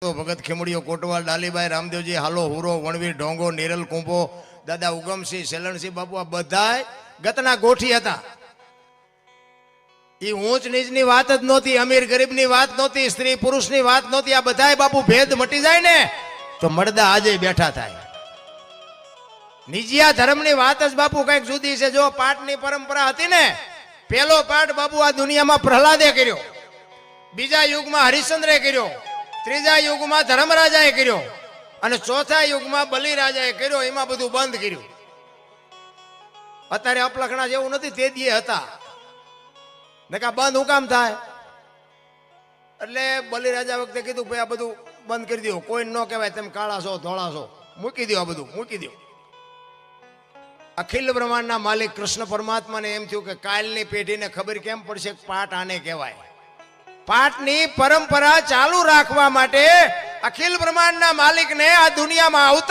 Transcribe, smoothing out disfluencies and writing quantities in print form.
ભગત ખેમડીઓ કોટવાલ ડાલીભાઈ રામદેવજી હાલો હુરો વણવીર ઢોંગો નિરલ કુંભો દાદા ઉગમસિંહ સેલણસિંહ બાપુ આ બધા ગતના ગોઠી હતા. એ ઊંચ નીચની વાત જ નહોતી, અમીર ગરીબની વાત નહોતી, સ્ત્રી પુરુષની વાત નહોતી. આ બધાય બાપુ ભેદ મટી જાય ને તો મળદા આજે બેઠા થાય. નિજિયા ધર્મની વાત જ બાપુ કઈક જુદી છે. જો પાઠની પરંપરા હતી ને, પેલો પાઠ બાપુ આ દુનિયામાં પ્રહલાદે કર્યો, બીજા યુગમાં હરિશ્ચંદ્રે કર્યો, ત્રીજા યુગમાં ધર્મરાજાએ કર્યો અને ચોથા યુગમાં બલિરાજાએ કર્યો. એમાં બધું બંધ કર્યું. અત્યારે અપલખણા જેવું નથી, તે દીએ હતા ને કા બંધ હું કામ થાય. એટલે બલિરાજા વખતે કીધું ભાઈ આ બધું બંધ કરી દો, કોઈ ન કહેવાય તમે કાળા છો ધોળા છો, મૂકી દો, આ બધું મૂકી દો. અખિલ બ્રહ્માંડના માલિક કૃષ્ણ પરમાત્માને એમ થયું કે કાલની પેઢીને ખબર કેમ પડશે કે પાઠ આને કહેવાય. પાઠની પરંપરા ચાલુ રાખવા માટે અખિલ બ્રહ્માંડના માલિકને આ દુનિયામાં આવતા